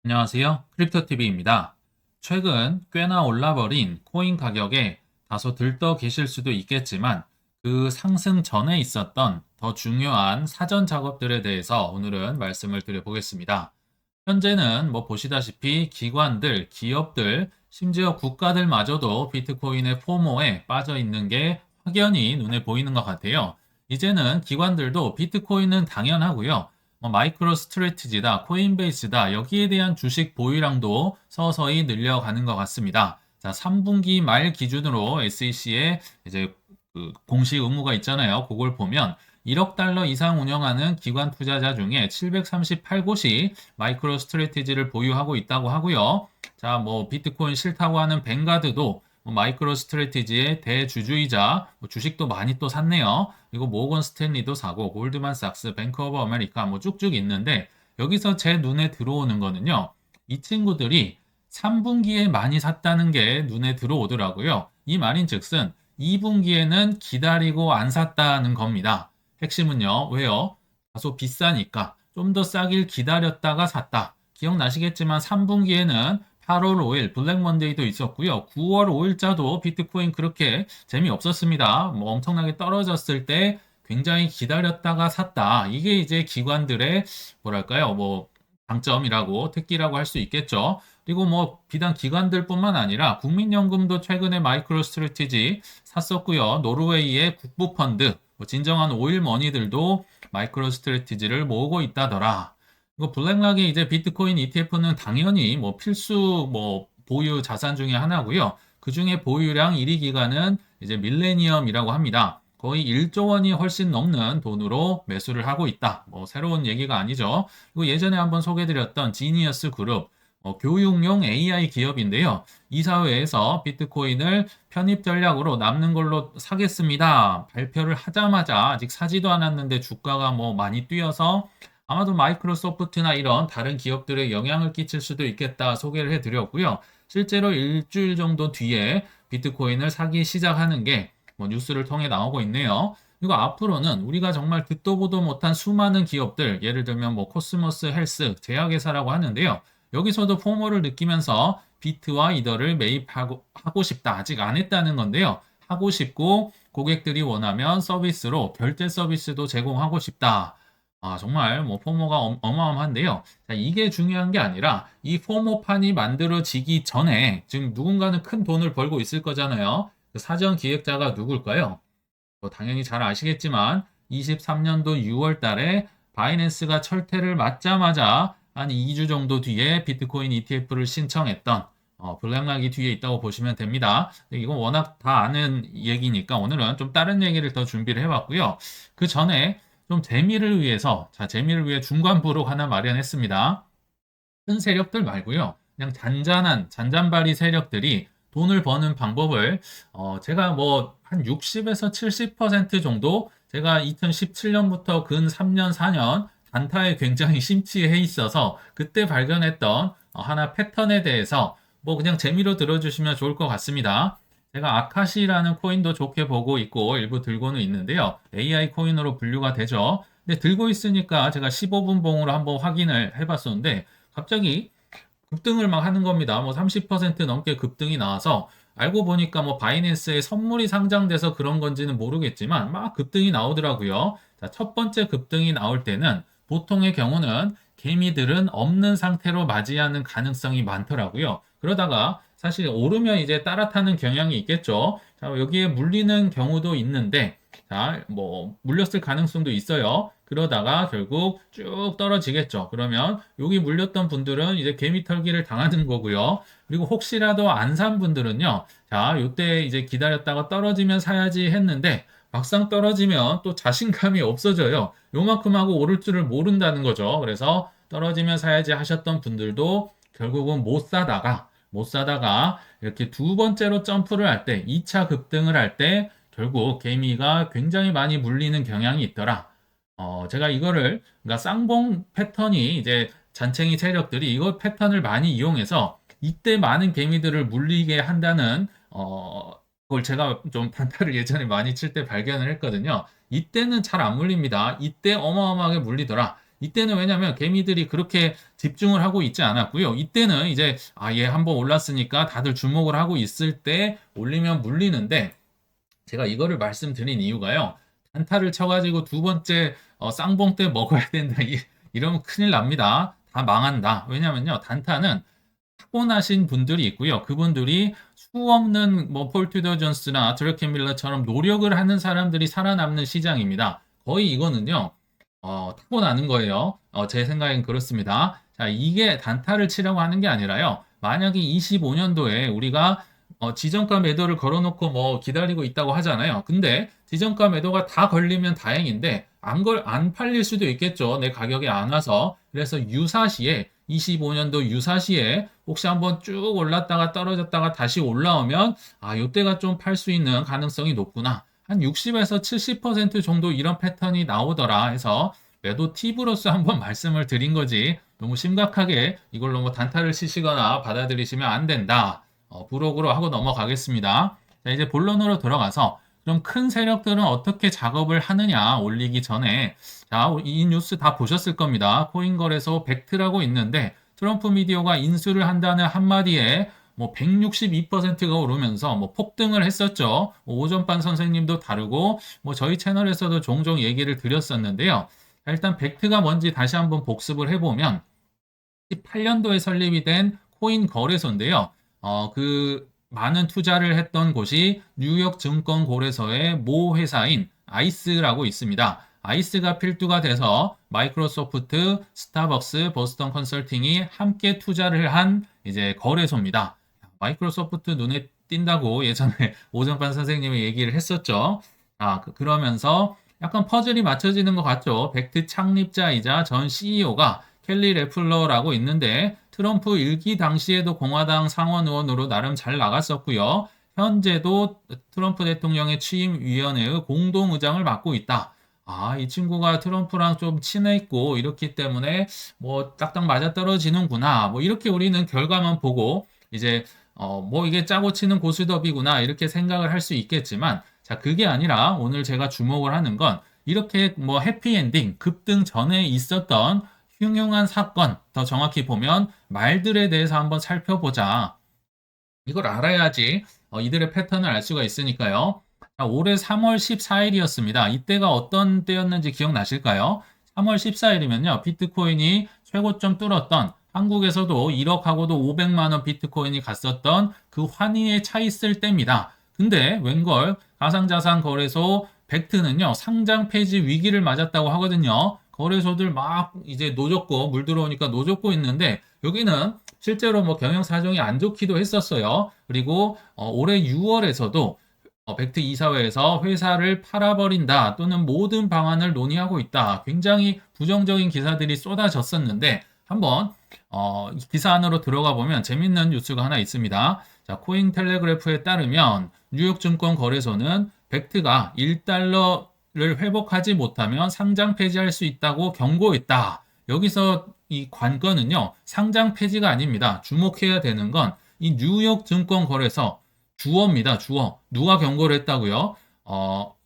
안녕하세요. 크립토TV입니다. 최근 꽤나 올라버린 코인 가격에 다소 들떠 계실 수도 있겠지만 그 상승 전에 있었던 더 중요한 사전 작업들에 대해서 오늘은 말씀을 드려보겠습니다. 현재는 뭐 보시다시피 기관들, 기업들, 심지어 국가들마저도 비트코인의 포모에 빠져 있는 게 확연히 눈에 보이는 것 같아요. 이제는 기관들도 비트코인은 당연하고요. 마이크로 스트래티지다, 코인베이스다, 여기에 대한 주식 보유량도 서서히 늘려가는 것 같습니다. 자, 3분기 말 기준으로 SEC에 이제 그 공시 의무가 있잖아요. 그걸 보면 1억 달러 이상 운영하는 기관 투자자 중에 738곳이 마이크로 스트래티지를 보유하고 있다고 하고요. 자, 뭐 비트코인 싫다고 하는 뱅가드도 마이크로 스트래티지의 대주주이자 주식도 많이 또 샀네요. 그리고 모건 스탠리도 사고 골드만삭스, 뱅크 오브 아메리카 뭐 쭉쭉 있는데 여기서 제 눈에 들어오는 거는요. 이 친구들이 3분기에 많이 샀다는 게 눈에 들어오더라고요. 이 말인즉슨 2분기에는 기다리고 안 샀다는 겁니다. 핵심은요. 왜요? 다소 비싸니까 좀 더 싸길 기다렸다가 샀다. 기억나시겠지만 3분기에는 8월 5일 블랙 먼데이도 있었고요. 9월 5일자도 비트코인 그렇게 재미없었습니다. 뭐 엄청나게 떨어졌을 때 굉장히 기다렸다가 샀다. 이게 이제 기관들의 뭐랄까요? 뭐 장점이라고 특기라고 할 수 있겠죠. 그리고 뭐 비단 기관들뿐만 아니라 국민연금도 최근에 마이크로 스트래티지 샀었고요. 노르웨이의 국부펀드, 뭐 진정한 오일 머니들도 마이크로 스트래티지를 모으고 있다더라. 이거 블랙락의 이제 비트코인 ETF는 당연히 뭐 필수 뭐 보유 자산 중에 하나고요. 그 중에 보유량 1위 기간은 이제 밀레니엄이라고 합니다. 거의 1조 원이 훨씬 넘는 돈으로 매수를 하고 있다. 뭐 새로운 얘기가 아니죠. 그리고 예전에 한번 소개드렸던 지니어스 그룹, 교육용 AI 기업인데요. 이사회에서 비트코인을 편입 전략으로 남는 걸로 사겠습니다. 발표를 하자마자 아직 사지도 않았는데 주가가 뭐 많이 뛰어서 아마도 마이크로소프트나 이런 다른 기업들에 영향을 끼칠 수도 있겠다 소개를 해드렸고요. 실제로 일주일 정도 뒤에 비트코인을 사기 시작하는 게 뭐 뉴스를 통해 나오고 있네요. 그리고 앞으로는 우리가 정말 듣도 보도 못한 수많은 기업들, 예를 들면 뭐 코스모스 헬스, 제약회사라고 하는데요. 여기서도 포모를 느끼면서 비트와 이더를 매입하고 싶다. 아직 안 했다는 건데요. 하고 싶고 고객들이 원하면 서비스로 결제 서비스도 제공하고 싶다. 아, 정말 뭐 포모가 어마어마한데요. 자, 이게 중요한 게 아니라 이 포모판이 만들어지기 전에 지금 누군가는 큰 돈을 벌고 있을 거잖아요. 그 사전 기획자가 누굴까요? 뭐 당연히 잘 아시겠지만 23년도 6월 달에 바이낸스가 철퇴를 맞자마자 한 2주 정도 뒤에 비트코인 ETF를 신청했던 블랙락이 뒤에 있다고 보시면 됩니다. 이건 워낙 다 아는 얘기니까 오늘은 좀 다른 얘기를 더 준비를 해봤고요. 그 전에 좀 재미를 위해서, 자, 재미를 위해 중간부록 하나 마련했습니다. 큰 세력들 말고요. 그냥 잔잔바리 세력들이 돈을 버는 방법을 제가 뭐 한 60에서 70% 정도 제가 2017년부터 근 3년, 4년 단타에 굉장히 심취해 있어서 그때 발견했던 하나 패턴에 대해서 뭐 그냥 재미로 들어주시면 좋을 것 같습니다. 제가 아카시라는 코인도 좋게 보고 있고 일부 들고는 있는데요. AI 코인으로 분류가 되죠. 근데 들고 있으니까 제가 15분 봉으로 한번 확인을 해봤었는데 갑자기 급등을 막 하는 겁니다. 뭐 30% 넘게 급등이 나와서 알고 보니까 뭐 바이낸스에 선물이 상장돼서 그런 건지는 모르겠지만 막 급등이 나오더라고요. 자, 첫 번째 급등이 나올 때는 보통의 경우는 개미들은 없는 상태로 맞이하는 가능성이 많더라고요. 그러다가 사실 오르면 이제 따라타는 경향이 있겠죠. 자, 여기에 물리는 경우도 있는데 자, 뭐 물렸을 가능성도 있어요. 그러다가 결국 쭉 떨어지겠죠. 그러면 여기 물렸던 분들은 이제 개미 털기를 당하는 거고요. 그리고 혹시라도 안 산 분들은요. 자, 요때 이제 기다렸다가 떨어지면 사야지 했는데 막상 떨어지면 또 자신감이 없어져요. 요만큼 하고 오를 줄을 모른다는 거죠. 그래서 떨어지면 사야지 하셨던 분들도 결국은 못 사다가 이렇게 두 번째로 점프를 할 때, 2차 급등을 할 때 결국 개미가 굉장히 많이 물리는 경향이 있더라. 제가 이거를, 그러니까 쌍봉 패턴이 이제 잔챙이 세력들이 이거 패턴을 많이 이용해서 이때 많은 개미들을 물리게 한다는, 그걸 제가 좀 단타를 예전에 많이 칠 때 발견을 했거든요. 이때는 잘 안 물립니다. 이때 어마어마하게 물리더라. 이때는 왜냐면 개미들이 그렇게 집중을 하고 있지 않았고요. 이때는 이제 얘 한번 올랐으니까 다들 주목을 하고 있을 때 올리면 물리는데 제가 이거를 말씀드린 이유가요. 단타를 쳐가지고 두 번째 쌍봉 때 먹어야 된다. 이러면 큰일 납니다. 다 망한다. 왜냐면요. 단타는 타고나신 분들이 있고요. 그분들이 수 없는 뭐 폴 투더 존스나 드래켄 밀러처럼 노력을 하는 사람들이 살아남는 시장입니다. 거의 이거는요. 타고나는 거예요. 제 생각엔 그렇습니다. 자, 이게 단타를 치려고 하는 게 아니라요. 만약에 25년도에 우리가 지정가 매도를 걸어놓고 뭐 기다리고 있다고 하잖아요. 근데 지정가 매도가 다 걸리면 다행인데 안 팔릴 수도 있겠죠. 내 가격에 안 와서. 그래서 유사시에 25년도 유사시에 혹시 한번 쭉 올랐다가 떨어졌다가 다시 올라오면 이때가 좀 팔 수 있는 가능성이 높구나. 한 60에서 70% 정도 이런 패턴이 나오더라 해서 매도 팁으로서 한번 말씀을 드린 거지 너무 심각하게 이걸로 뭐 단타를 치시거나 받아들이시면 안 된다. 부록으로 하고 넘어가겠습니다. 자, 이제 본론으로 들어가서 그럼 큰 세력들은 어떻게 작업을 하느냐 올리기 전에 자, 이 뉴스 다 보셨을 겁니다. 코인거래소 벡트라고 있는데 트럼프 미디어가 인수를 한다는 한마디에 뭐 162%가 오르면서 뭐 폭등을 했었죠. 오전반 선생님도 다루고 뭐 저희 채널에서도 종종 얘기를 드렸었는데요. 일단 벡트가 뭔지 다시 한번 복습을 해보면 18년도에 설립이 된 코인 거래소인데요. 그 많은 투자를 했던 곳이 뉴욕 증권 거래소의 모 회사인 아이스라고 있습니다. 아이스가 필두가 돼서 마이크로소프트, 스타벅스, 보스턴 컨설팅이 함께 투자를 한 이제 거래소입니다. 마이크로소프트 눈에 띈다고 예전에 오정반 선생님이 얘기를 했었죠. 그러면서 약간 퍼즐이 맞춰지는 것 같죠. 벡트 창립자이자 전 CEO가 켈리 레플러라고 있는데 트럼프 일기 당시에도 공화당 상원 의원으로 나름 잘 나갔었고요. 현재도 트럼프 대통령의 취임위원회의 공동의장을 맡고 있다. 이 친구가 트럼프랑 좀 친했고 이렇기 때문에 뭐 딱딱 맞아떨어지는구나. 뭐 이렇게 우리는 결과만 보고 이제 뭐 이게 짜고 치는 고스톱이구나 이렇게 생각을 할 수 있겠지만 자 그게 아니라 오늘 제가 주목을 하는 건 이렇게 뭐 해피엔딩 급등 전에 있었던 흉흉한 사건 더 정확히 보면 말들에 대해서 한번 살펴보자. 이걸 알아야지 이들의 패턴을 알 수가 있으니까요. 자, 올해 3월 14일이었습니다. 이때가 어떤 때였는지 기억나실까요? 3월 14일이면요. 비트코인이 최고점 뚫었던 한국에서도 1억하고도 500만 원 비트코인이 갔었던 그 환희에 차 있을 때입니다. 근데 웬걸 가상자산 거래소 벡트는요. 상장 폐지 위기를 맞았다고 하거든요. 거래소들 막 이제 노졌고 물 들어오니까 노졌고 있는데 여기는 실제로 뭐 경영 사정이 안 좋기도 했었어요. 그리고 올해 6월에서도 벡트 이사회에서 회사를 팔아버린다 또는 모든 방안을 논의하고 있다. 굉장히 부정적인 기사들이 쏟아졌었는데 한번 기사 안으로 들어가 보면 재밌는 뉴스가 하나 있습니다. 자, 코인텔레그래프에 따르면 뉴욕 증권 거래소는 벡트가 1달러를 회복하지 못하면 상장 폐지할 수 있다고 경고했다. 여기서 이 관건은요. 상장 폐지가 아닙니다. 주목해야 되는 건 이 뉴욕 증권 거래소 주어입니다. 주어. 누가 경고를 했다고요?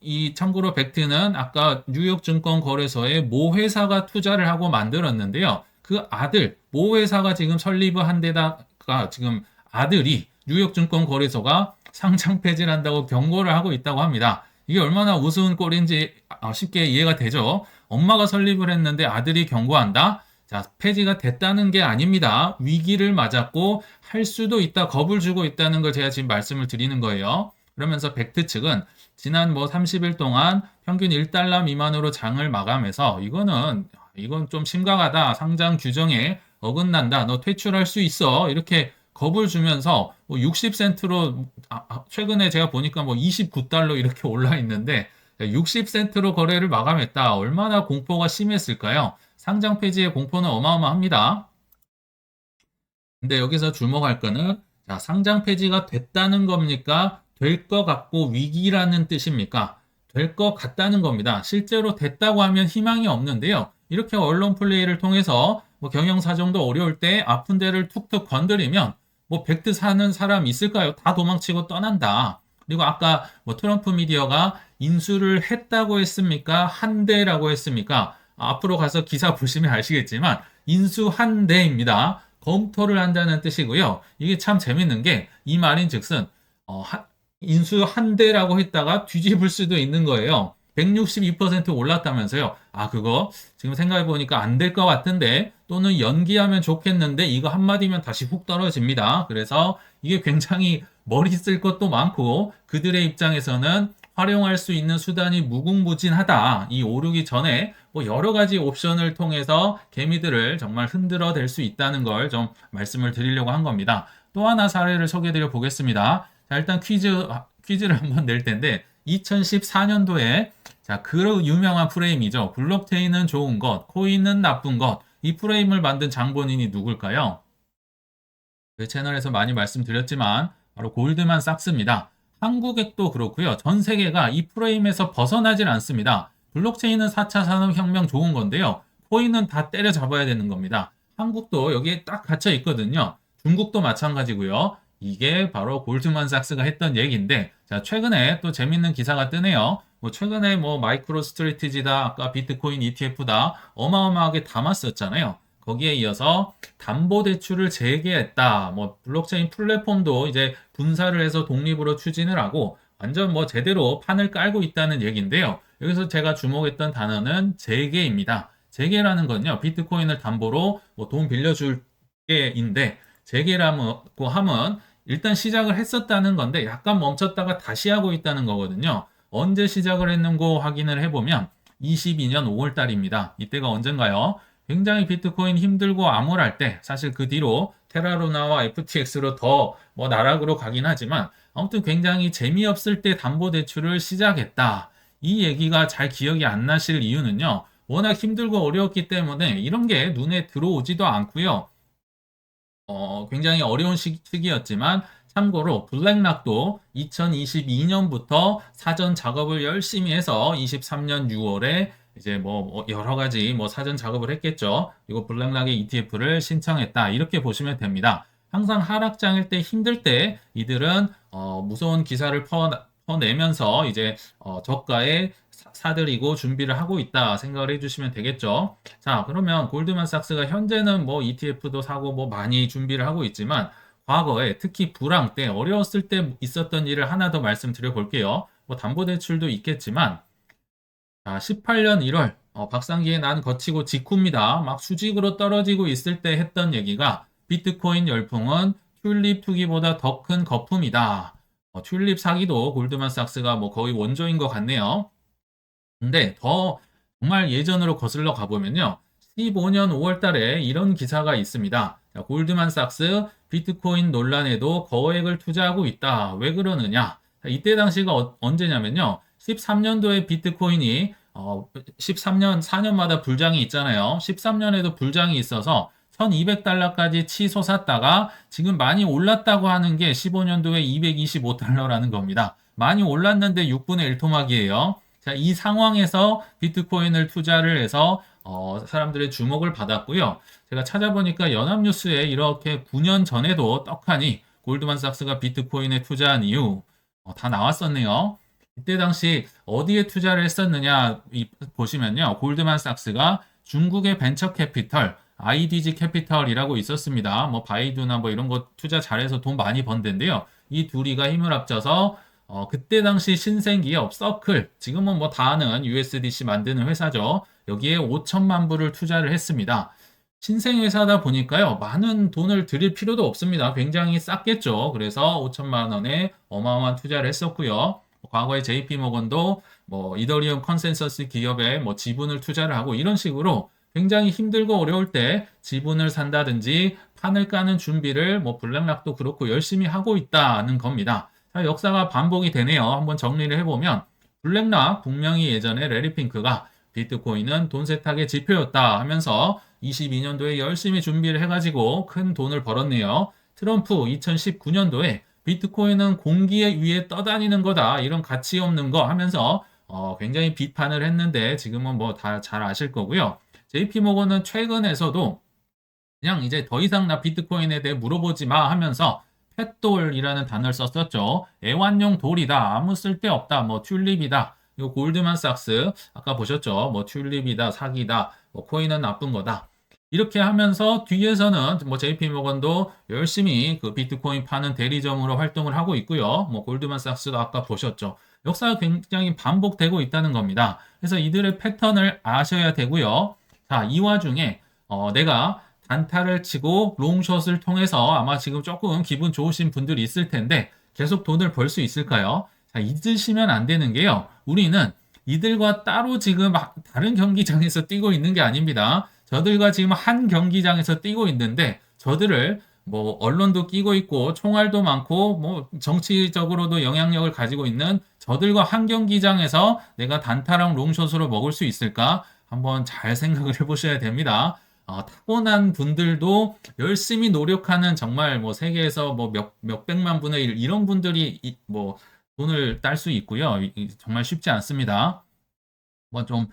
이 참고로 벡트는 아까 뉴욕 증권 거래소에 모 회사가 투자를 하고 만들었는데요. 그 아들 모 회사가 지금 설립을 한 데다가 지금 아들이 뉴욕 증권 거래소가 상장 폐지를 한다고 경고를 하고 있다고 합니다. 이게 얼마나 우스운 꼴인지 쉽게 이해가 되죠. 엄마가 설립을 했는데 아들이 경고한다? 자, 폐지가 됐다는 게 아닙니다. 위기를 맞았고 할 수도 있다, 겁을 주고 있다는 걸 제가 지금 말씀을 드리는 거예요. 그러면서 벡트 측은 지난 뭐 30일 동안 평균 1달러 미만으로 장을 마감해서 이건 좀 심각하다. 상장 규정에 어긋난다. 너 퇴출할 수 있어. 이렇게 겁을 주면서 뭐 60센트로 최근에 제가 보니까 뭐 29달러 이렇게 올라 있는데 60센트로 거래를 마감했다. 얼마나 공포가 심했을까요? 상장 폐지의 공포는 어마어마합니다. 근데 여기서 주목할 거는 자, 상장 폐지가 됐다는 겁니까? 될 것 같고 위기라는 뜻입니까? 될 것 같다는 겁니다. 실제로 됐다고 하면 희망이 없는데요. 이렇게 언론 플레이를 통해서 뭐 경영 사정도 어려울 때 아픈 데를 툭툭 건드리면 뭐 벡트 사는 사람 있을까요? 다 도망치고 떠난다. 그리고 아까 뭐 트럼프 미디어가 인수를 했다고 했습니까? 한대라고 했습니까? 앞으로 가서 기사 보시면 아시겠지만 인수한대입니다. 검토를 한다는 뜻이고요. 이게 참 재밌는 게 이 말인즉슨 인수한대라고 했다가 뒤집을 수도 있는 거예요. 162% 올랐다면서요. 아, 그거 지금 생각해보니까 안 될 것 같은데 또는 연기하면 좋겠는데 이거 한마디면 다시 훅 떨어집니다. 그래서 이게 굉장히 머리 쓸 것도 많고 그들의 입장에서는 활용할 수 있는 수단이 무궁무진하다. 이 오르기 전에 뭐 여러 가지 옵션을 통해서 개미들을 정말 흔들어 댈 수 있다는 걸 좀 말씀을 드리려고 한 겁니다. 또 하나 사례를 소개해 드려 보겠습니다. 자, 일단 퀴즈를 한번 낼 텐데 2014년도에 자, 그 유명한 프레임이죠. 블록체인은 좋은 것, 코인은 나쁜 것. 이 프레임을 만든 장본인이 누굴까요? 그 채널에서 많이 말씀드렸지만 바로 골드만삭스입니다. 한국도 그렇고요. 전 세계가 이 프레임에서 벗어나질 않습니다. 블록체인은 4차 산업혁명 좋은 건데요. 코인은 다 때려잡아야 되는 겁니다. 한국도 여기에 딱 갇혀 있거든요. 중국도 마찬가지고요. 이게 바로 골드만삭스가 했던 얘기인데, 자, 최근에 또 재밌는 기사가 뜨네요. 뭐 최근에 뭐 마이크로 스트래티지다, 아까 비트코인 ETF다 어마어마하게 담았었잖아요. 거기에 이어서 담보대출을 재개했다. 뭐 블록체인 플랫폼도 이제 분사를 해서 독립으로 추진을 하고 완전 뭐 제대로 판을 깔고 있다는 얘기인데요. 여기서 제가 주목했던 단어는 재개입니다. 재개라는 건요. 비트코인을 담보로 뭐 돈 빌려줄 게인데 재개라고 하면 일단 시작을 했었다는 건데 약간 멈췄다가 다시 하고 있다는 거거든요. 언제 시작을 했는고 확인을 해보면 22년 5월 달입니다. 이때가 언젠가요? 굉장히 비트코인 힘들고 암울할 때 사실 그 뒤로 테라루나와 FTX로 더 뭐 나락으로 가긴 하지만 아무튼 굉장히 재미없을 때 담보대출을 시작했다. 이 얘기가 잘 기억이 안 나실 이유는요. 워낙 힘들고 어려웠기 때문에 이런 게 눈에 들어오지도 않고요. 굉장히 어려운 시기였지만 참고로 블랙락도 2022년부터 사전 작업을 열심히 해서 23년 6월에 이제 뭐 여러 가지 뭐 사전 작업을 했겠죠. 이거 블랙락의 ETF를 신청했다. 이렇게 보시면 됩니다. 항상 하락장일 때 힘들 때 이들은 무서운 기사를 퍼내면서 이제 저가에 사들이고 준비를 하고 있다 생각을 해주시면 되겠죠. 자, 그러면 골드만삭스가 현재는 뭐 ETF도 사고 뭐 많이 준비를 하고 있지만 과거에 특히 불황 때 어려웠을 때 있었던 일을 하나 더 말씀드려 볼게요. 뭐 담보대출도 있겠지만 자, 18년 1월 박상기의 난 거치고 직후입니다. 막 수직으로 떨어지고 있을 때 했던 얘기가 비트코인 열풍은 튤립 투기보다 더 큰 거품이다. 튤립 사기도 골드만삭스가 뭐 거의 원조인 것 같네요. 근데 더 정말 예전으로 거슬러 가보면요. 15년 5월 달에 이런 기사가 있습니다. 자, 골드만삭스 비트코인 논란에도 거액을 투자하고 있다. 왜 그러느냐? 자, 이때 당시가 언제냐면요. 13년도에 비트코인이 13년 4년마다 불장이 있잖아요. 13년에도 불장이 있어서 1200달러까지 치솟았다가 지금 많이 올랐다고 하는 게 15년도에 225달러라는 겁니다. 많이 올랐는데 6분의 1 토막이에요. 자, 이 상황에서 비트코인을 투자를 해서 사람들의 주목을 받았고요. 제가 찾아보니까 연합뉴스에 이렇게 9년 전에도 떡하니 골드만삭스가 비트코인에 투자한 이유 다 나왔었네요. 이때 당시 어디에 투자를 했었느냐 보시면요. 골드만삭스가 중국의 벤처 캐피털 IDG 캐피털이라고 있었습니다. 뭐 바이두나 뭐 이런 거 투자 잘해서 돈 많이 번 데인데요. 이 둘이가 힘을 합쳐서 그때 당시 신생기업 서클, 지금은 뭐 다 아는 USDC 만드는 회사죠. 여기에 5천만 불을 투자를 했습니다. 신생회사다 보니까요, 많은 돈을 들일 필요도 없습니다. 굉장히 쌌겠죠. 그래서 5천만 원에 어마어마한 투자를 했었고요. 과거에 JP모건도 뭐 이더리움 컨센서스 기업에 뭐 지분을 투자를 하고 이런 식으로 굉장히 힘들고 어려울 때 지분을 산다든지 판을 까는 준비를 뭐 블랙락도 그렇고 열심히 하고 있다는 겁니다. 자, 역사가 반복이 되네요. 한번 정리를 해보면 블랙락 분명히 예전에 레리핑크가 비트코인은 돈 세탁의 지표였다 하면서 22년도에 열심히 준비를 해가지고 큰 돈을 벌었네요. 트럼프 2019년도에 비트코인은 공기 위에 떠다니는 거다. 이런 가치 없는 거 하면서 굉장히 비판을 했는데 지금은 뭐 다 잘 아실 거고요. JP모건은 최근에서도 그냥 이제 더 이상 나 비트코인에 대해 물어보지 마 하면서 펫돌이라는 단어를 썼었죠. 애완용 돌이다. 아무 쓸데없다. 뭐 튤립이다. 이거 골드만삭스 아까 보셨죠? 뭐 튤립이다, 사기다, 뭐 코인은 나쁜 거다. 이렇게 하면서 뒤에서는 뭐 JP모건도 열심히 그 비트코인 파는 대리점으로 활동을 하고 있고요. 뭐 골드만삭스도 아까 보셨죠. 역사가 굉장히 반복되고 있다는 겁니다. 그래서 이들의 패턴을 아셔야 되고요. 자, 이 와중에 내가 단타를 치고 롱숏을 통해서 아마 지금 조금 기분 좋으신 분들이 있을 텐데 계속 돈을 벌 수 있을까요? 자, 잊으시면 안 되는 게요. 우리는 이들과 따로 지금 다른 경기장에서 뛰고 있는 게 아닙니다. 저들과 지금 한 경기장에서 뛰고 있는데 저들을 뭐 언론도 끼고 있고 총알도 많고 뭐 정치적으로도 영향력을 가지고 있는 저들과 한 경기장에서 내가 단타랑 롱숏으로 먹을 수 있을까? 한번 잘 생각을 해보셔야 됩니다. 타고난 분들도 열심히 노력하는 정말 뭐 세계에서 뭐 몇백만 분의 일 이런 분들이 뭐 돈을 딸 수 있고요. 정말 쉽지 않습니다. 한번 좀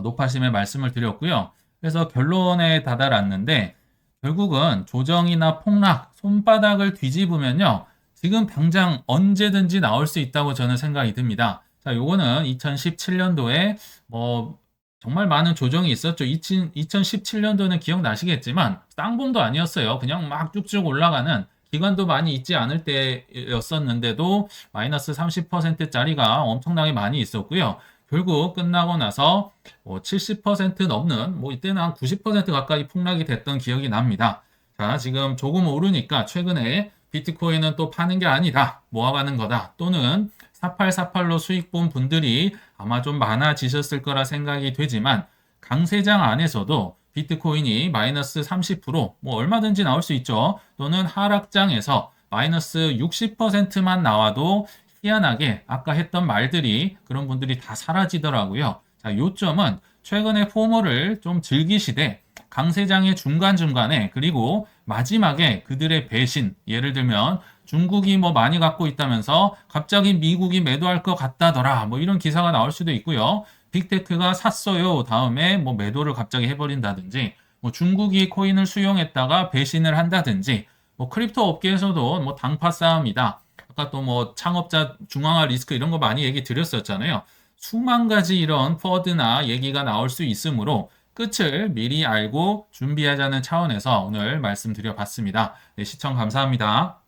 높아심의 말씀을 드렸고요. 그래서 결론에 다다랐는데 결국은 조정이나 폭락, 손바닥을 뒤집으면요. 지금 당장 언제든지 나올 수 있다고 저는 생각이 듭니다. 자, 요거는 2017년도에 뭐 정말 많은 조정이 있었죠. 2017년도는 기억나시겠지만 쌍봉도 아니었어요. 그냥 막 쭉쭉 올라가는 기관도 많이 있지 않을 때였었는데도 마이너스 30%짜리가 엄청나게 많이 있었고요. 결국 끝나고 나서 70% 넘는 뭐 이때는 한 90% 가까이 폭락이 됐던 기억이 납니다. 자, 지금 조금 오르니까 최근에 비트코인은 또 파는 게 아니다. 모아가는 거다. 또는 4848로 수익 본 분들이 아마 좀 많아지셨을 거라 생각이 되지만 강세장 안에서도 비트코인이 마이너스 30%뭐 얼마든지 나올 수 있죠. 또는 하락장에서 마이너스 60%만 나와도 희한하게 아까 했던 말들이 그런 분들이 다 사라지더라고요. 자, 요점은 최근에 포모를 좀 즐기시되 강세장의 중간중간에 그리고 마지막에 그들의 배신, 예를 들면 중국이 뭐 많이 갖고 있다면서 갑자기 미국이 매도할 것 같다더라 뭐 이런 기사가 나올 수도 있고요. 빅테크가 샀어요. 다음에 뭐 매도를 갑자기 해버린다든지 뭐 중국이 코인을 수용했다가 배신을 한다든지 뭐 크립토 업계에서도 뭐 당파 싸움이다. 아까 또 뭐 창업자 중앙화 리스크 이런 거 많이 얘기 드렸었잖아요. 수만 가지 이런 퍼드나 얘기가 나올 수 있으므로 끝을 미리 알고 준비하자는 차원에서 오늘 말씀드려 봤습니다. 네, 시청 감사합니다.